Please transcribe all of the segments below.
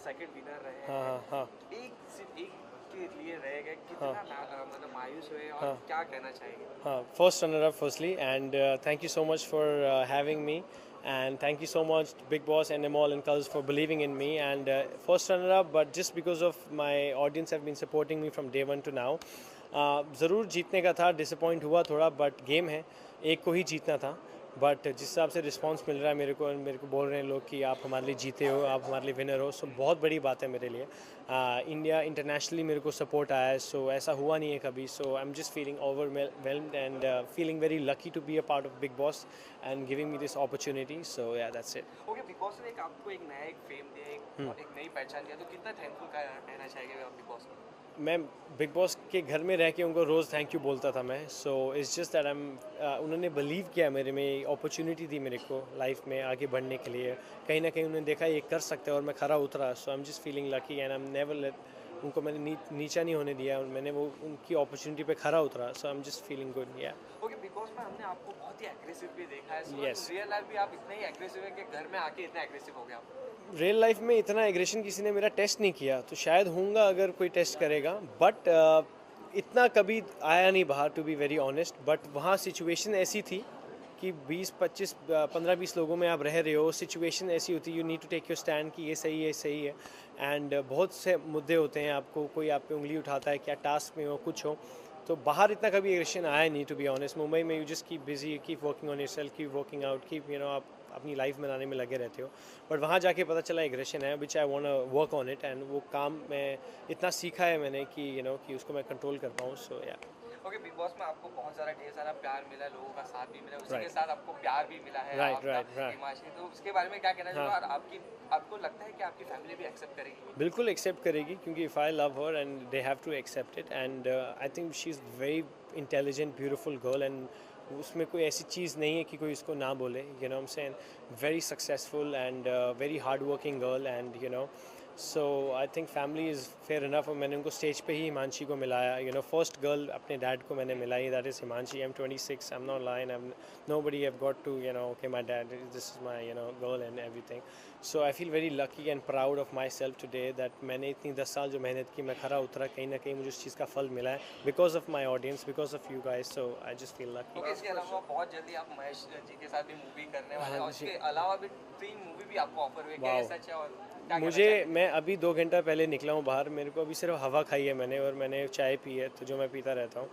Second winner रहे हाँ हैं। हाँ हाँ एक सिर्फ एक के लिए रह गए, हाँ कितना मतलब मायूस हुए और हाँ क्या कहना चाहेंगे? हाँ first runner up firstly and thank you so much for having me and thank you so much Big Boss and Amol and Cuz for believing in me and first runner up but just because of my audience have been supporting me from day one to now ज़रूर जीतने का था disappoint हुआ थोड़ा but game है एक को ही जीतना था बट जिस हिसाब से रिस्पांस मिल रहा है मेरे को बोल रहे हैं लोग कि आप हमारे लिए जीते हो आप हमारे लिए विनर हो सो बहुत बड़ी बात है मेरे लिए इंडिया इंटरनेशनली मेरे को सपोर्ट आया है सो ऐसा हुआ नहीं है कभी so I am just feeling overwhelmed and feeling very lucky to be a part of Bigg Boss and giving me this opportunity so yeah that's it okay, Bigg Boss ने एक आपको एक नया एक फेम दिया, एक और एक नई पहचान दिया, तो कितना थैंकफुल का कहना चाहेंगे आप बिग बॉस को? मैं बिग बॉस के घर में रह के उनको रोज़ थैंक यू बोलता था मैं सो इट्स जस्ट दैट उन्होंने बिलीव किया मेरे में अपॉर्चुनिटी दी मेरे को लाइफ में आगे बढ़ने के लिए कहीं ना कहीं उन्होंने देखा ये कर सकते हैं और मैं खरा उतरा so I am just feeling lucky and I am never let उनको मैंने नीचा नहीं होने दिया और मैंने वो उनकी अपॉर्चुनिटी पे खरा उतरा so I am just feeling good yeah okay, Bigg Boss में हमने आपको बहुत ही एग्रेसिव भी देखा है, so in yes real life भी आप इतने ही एग्रेसिव है कि घर में आके इतना एग्रेसिव हो गया आप? रियल लाइफ में इतना एग्रेशन किसी ने मेरा टेस्ट नहीं किया तो शायद होऊंगा अगर कोई टेस्ट करेगा बट इतना कभी आया नहीं बाहर to be very honest but वहाँ सिचुएशन ऐसी थी कि 20-25 15-20 लोगों में आप रह रहे हो सिचुएशन ऐसी होती है you need to take your stand कि ये सही है एंड बहुत से मुद्दे होते हैं आपको कोई आप पे उंगली उठाता है क्या टास्क में हो कुछ हो तो बाहर इतना कभी एग्रेशन आया नहीं टू बी ऑनेस्ट मुंबई में you just keep busy keep working on yourself keep working out keep आप अपनी लाइफ बनाने में लगे रहते हो बट वहाँ जाके पता चला एग्रेशन है which I want work on it and वो काम मैं इतना सीखा है मैंने कि कि उसको मैं कंट्रोल कर पाऊँ सो या ओके, बिग बॉस में आपको बहुत सारा ढेर सारा प्यार मिला, लोगों का साथ भी मिला, उसी के राइट साथ आपको प्यार भी मिला है राइट आपका राइट राइट हिमांशी, तो उसके बारे में क्या कहना हाँ चाहोगे? और आपकी आपको लगता है कि आपकी फैमिली भी एक्सेप्ट करेगी? बिल्कुल एक्सेप्ट करेगी क्योंकि if I love her and they have to accept it and I think she is very intelligent beautiful girl and उसमें कोई ऐसी चीज़ नहीं है कि कोई उसको ना बोले I am saying very successful and very hard working girl and so I think family is fair enough और मैंने उनको स्टेज पे ही हिमांशी को मिलाया फर्स्ट गर्ल अपने डैड को मैंने मिलाई that is Himanshi I am 26 I am not line I am nobody have got to okay my dad this is my girl and everything so I feel very lucky and proud of myself today that मैंने इतनी 10 साल जो मेहनत की मैं खरा उतरा कहीं ना कहीं मुझे उस चीज़ का फल मिला है because of my audience because of you guys so I just feel lucky okay, इसके अलावा बहुत जल्दी आप महेश जी के साथ भी मूवी करने वाले हैं, हाँ और जी इसके अलावा भी 3 मूवी भी आपको ऑफर हुए, क्या ये वाह सच है? और क्या कहना मुझे चाहेंगे? मैं अभी 2 घंटा पहले निकला हूँ बाहर मेरे को अभी सिर्फ हवा खाई है मैंने और मैंने चाय पी है तो जो मैं पीता रहता हूँ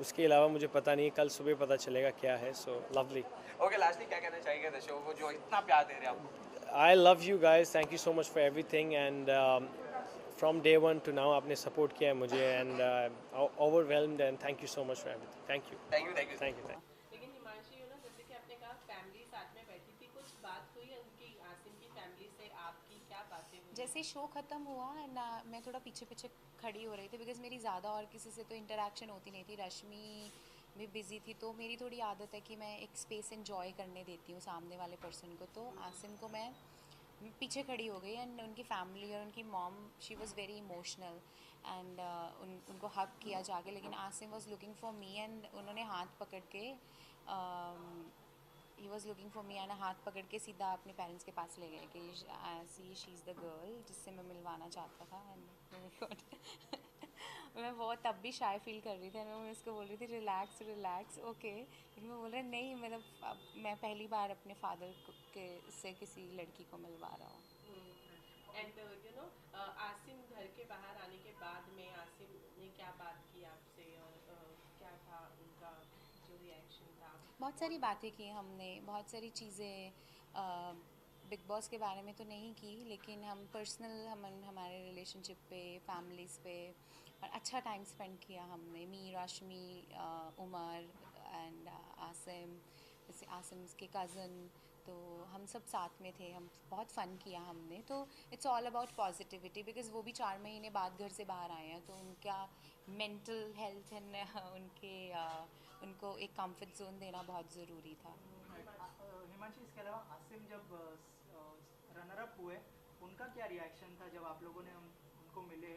उसके अलावा मुझे पता नहीं कल सुबह पता चलेगा क्या है सो लवली ओके, लास्टली क्या कहना चाहेंगे दर्शकों को जो इतना प्यार दे रहे हैं आपको? I love you guys. Thank you so much for everything. And from day one to now, आपने support किया है मुझे and overwhelmed. And thank you so much for everything. Thank you. Thank you, thank you. Thank you. Thank you. लेकिन हिमांशी जैसे कि आपने कहा family साथ में बैठी थी, कुछ बात हुई है उनकी आसिम की फैमिली से, आपकी क्या बातें हुई? जैसे शो ख़त्म हुआ एंड मैं थोड़ा पीछे पीछे खड़ी हो रही थी बिकॉज़ मेरी ज़्यादा और किसी से तो इंटरेक्शन होती नहीं थी रश्मि भी बिज़ी थी तो मेरी थोड़ी आदत है कि मैं एक स्पेस एंजॉय करने देती हूँ सामने वाले पर्सन को तो आसिम को मैं पीछे खड़ी हो गई एंड उनकी फैमिली और उनकी mom she was very emotional and उनको हक किया जाके लेकिन Asim was looking for me and उन्होंने हाथ पकड़ के he was looking for me and हाथ पकड़ के सीधा अपने पेरेंट्स के पास ले गए कि शी इज़ द गर्ल जिससे मैं मिलवाना चाहता था एंड मैं बहुत तब भी शाय फील कर रही थी मैं उसको बोल रही थी रिलैक्स ओके लेकिन मैं बोल रहा नहीं मतलब अब मैं पहली बार अपने फादर के से किसी लड़की को मिलवा रहा हूँ। एंड आसिम घर के बाहर आने के बाद में आसिम ने क्या बात की आपसे और क्या था उनका जो रिएक्शन था? बहुत सारी बातें की हमने बहुत सारी चीज़ें बिग बॉस के बारे में तो नहीं की लेकिन हम पर्सनल हमारे रिलेशनशिप पे फैमिलीज़ पे और अच्छा टाइम स्पेंड किया हमने मी रश्मि उमर एंड आसिम जैसे आसिम के कज़न तो हम सब साथ में थे हम बहुत फ़न किया हमने तो it's all about positivity because वो भी 4 महीने बाद घर से बाहर आए हैं तो उनका मेंटल हेल्थ एंड उनको एक कंफर्ट जोन देना बहुत ज़रूरी था। हिमांशी, इसके अलावा आसिम जब रनर अप हुए उनका क्या रिएक्शन था जब आप लोगों ने उनको मिले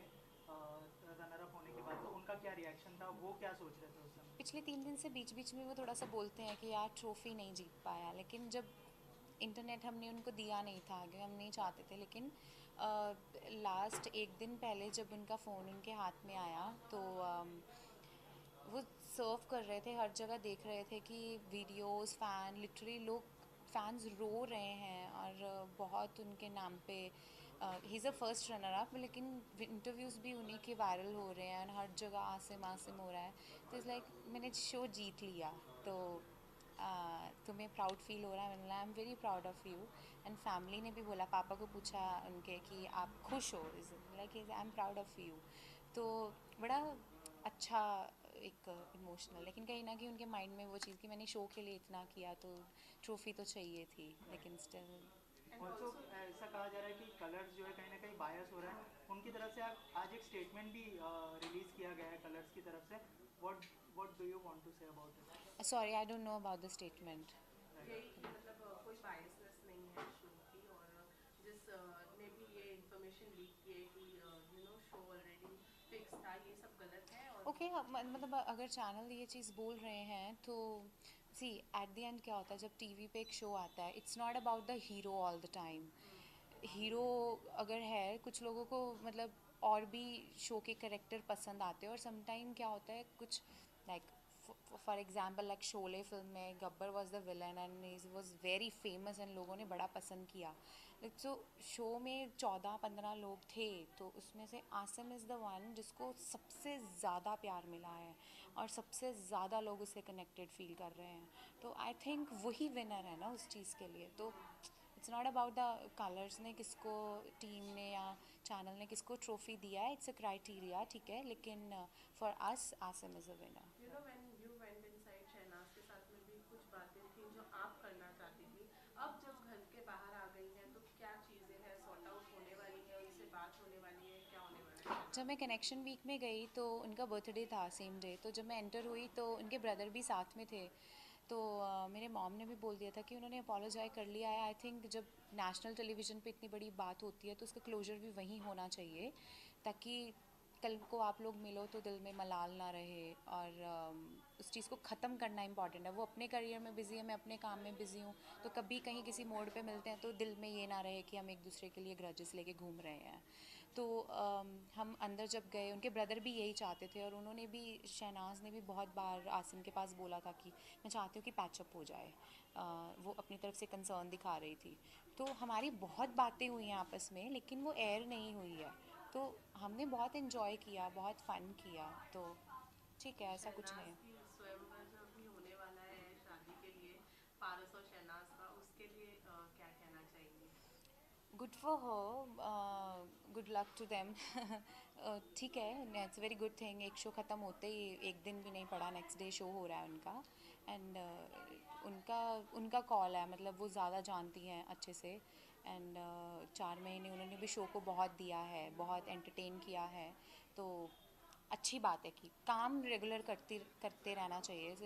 रनर अप होने के बाद तो उनका क्या रिएक्शन था वो क्या सोच रहे थे उस समय? पिछले 3 दिन से बीच बीच में वो थोड़ा सा बोलते हैं कि यार ट्रॉफी नहीं जीत पाया लेकिन जब इंटरनेट हमने उनको दिया नहीं था आगे हम नहीं चाहते थे लेकिन लास्ट एक दिन पहले जब उनका फ़ोन उनके हाथ में आया तो वो सर्व कर रहे थे, हर जगह देख रहे थे कि वीडियोस फैन लिटरली लोग फैंस रो रहे हैं और बहुत उनके नाम पे he is a first runner up, लेकिन इंटरव्यूज़ भी उन्हीं के वायरल हो रहे हैं और हर जगह आसिम आसिम हो रहा है। तो इट्स लाइक मैंने शो जीत लिया, तो तुम्हें प्राउड फील हो रहा है? मैंने I am very proud of you. And family ने भी बोला, पापा को पूछा उनके कि आप खुश हो? Like I am proud of you. तो बड़ा अच्छा एक इमोशनल, लेकिन कहीं ना कहीं उनके माइंड में वो चीज़ कि मैंने शो के लिए इतना किया तो ट्रॉफी तो चाहिए थी, लेकिन स्टिल ऑल्सो ऐसा कहा जा रहा है कि कलर्स जो है कहीं ना कहीं बायस हो रहा है उनकी तरफ से। आज एक स्टेटमेंट भी रिलीज़ किया गया है कलर्स की तरफ से। What do you want to say about it? Sorry I don't know about the statement. यही कि मतलब कोई बायसनेस नहीं है शो की, और जिस ने भी ये इन्फॉर्मेशन लीक की है कि शो ऑलरेडी फिक्स था, ये सब गलत है। और ओके मतलब अगर चैनल ये चीज़ बोल रहे हैं तो सी एट द एंड क्या होता है जब टीवी पे एक शो आता है, it's not about the hero all the time. Hero अगर है, कुछ लोगों को मतलब और भी शो के कैरेक्टर पसंद आते हैं, और समटाइम क्या होता है कुछ like for example like Sholay film में Gabbar was the villain and he was very famous and लोगों ने बड़ा पसंद किया। तो शो में 14-15 लोग थे, तो उसमें से आसिम इज़ द वन जिसको सबसे ज़्यादा प्यार मिला है और सबसे ज़्यादा लोग उससे कनेक्टेड फील कर रहे हैं। तो आई थिंक वही विनर है ना उस चीज़ के लिए। तो it's not about the colours ने किसको, टीम ने या चैनल ने किसको ट्रॉफी दिया है, इट्स अ क्राइटेरिया, ठीक है, लेकिन for us Asim is a winner. When you went inside, Shehnaaz के साथ में भी कुछ बातें थी जो आप करना चाहती थी, अब जब घर के बाहर आ गई हैं तो क्या चीज़ें हैं सॉर्ट आउट होने वाली है, उनसे बात होने वाली है, क्या होने वाला है? जब मैं कनेक्शन वीक में गई तो उनका बर्थडे था सेम डे, तो जब मैं एंटर हुई तो उनके ब्रदर भी साथ में थे। तो मेरे मॉम ने भी बोल दिया था कि उन्होंने अपोलोजाइज कर लिया है। आई थिंक जब नेशनल टेलीविज़न पे इतनी बड़ी बात होती है तो उसका क्लोजर भी वहीं होना चाहिए, ताकि कल को आप लोग मिलो तो दिल में मलाल ना रहे, और उस चीज़ को ख़त्म करना इंपॉर्टेंट है। वो अपने करियर में बिज़ी है, मैं अपने काम में बिज़ी हूँ, तो कभी कहीं किसी मोड़ पे मिलते हैं तो दिल में ये ना रहे कि हम एक दूसरे के लिए ग्रजेस लेके घूम रहे हैं। तो हम अंदर जब गए, उनके ब्रदर भी यही चाहते थे, और उन्होंने भी, शहनाज ने भी बहुत बार आसिम के पास बोला था कि मैं चाहती हूँ कि पैचअप हो जाए। वो अपनी तरफ से कंसर्न दिखा रही थी। तो हमारी बहुत बातें हुई हैं आपस में, लेकिन वो एयर नहीं हुई है। तो हमने बहुत इन्जॉय किया, बहुत फ़न किया, तो ठीक है, ऐसा कुछ नहीं। स्वयंवर जो भी होने वाला है शादी के लिए पारस और शहनाज का, उसके लिए क्या कहना चाहेंगे? Good for her, good luck to them. ठीक है, इट्स वेरी गुड थिंग। एक शो ख़त्म होते ही एक दिन भी नहीं पड़ा, नेक्स्ट डे शो हो रहा है उनका, एंड उनका कॉल है, मतलब वो ज़्यादा जानती हैं अच्छे से। एंड 4 महीने उन्होंने भी शो को बहुत दिया है, बहुत एंटरटेन किया है, तो अच्छी बात है कि काम रेगुलर करते रहना चाहिए।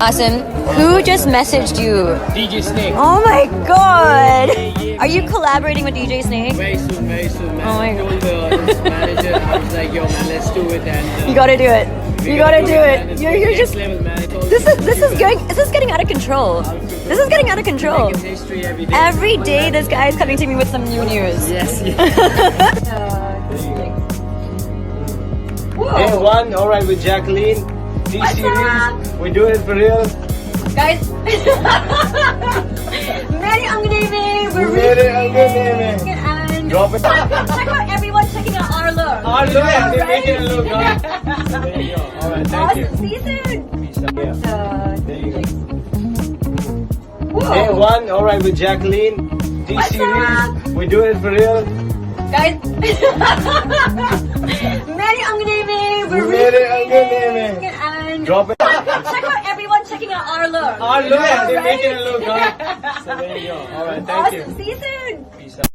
Asim, who just messaged you? DJ Snake. Oh my god! Are you collaborating with DJ Snake? Very soon, man. Oh my I told his manager, I was like, yo man, let's do it. And You gotta do it. You gotta do it. You're just. level, man. I told This him, is getting out of control. This is getting out of control. making history every day. Every day, this guy is coming to me with some new news. Yes. Hey, one, all right, with Jacqueline. D-Series, we do it for real. Guys, Mary Angneme, we're Mary Angneme. and Drop it. check out everyone checking out our look. Our look, they're Right? making it look good. There you go. All right, thank you. Awesome. See you soon. Peace out. Yeah. There you go. Whoa. Hey, one, all right, with Jacqueline. D-Series, we do it for real. Guys, Mary Angneme, we're Mary Angneme. Drop it. Check out everyone checking out our look. Our look, they're Right? making a look, guys. So there you go. All right, thank you. Awesome. See you soon. Peace out.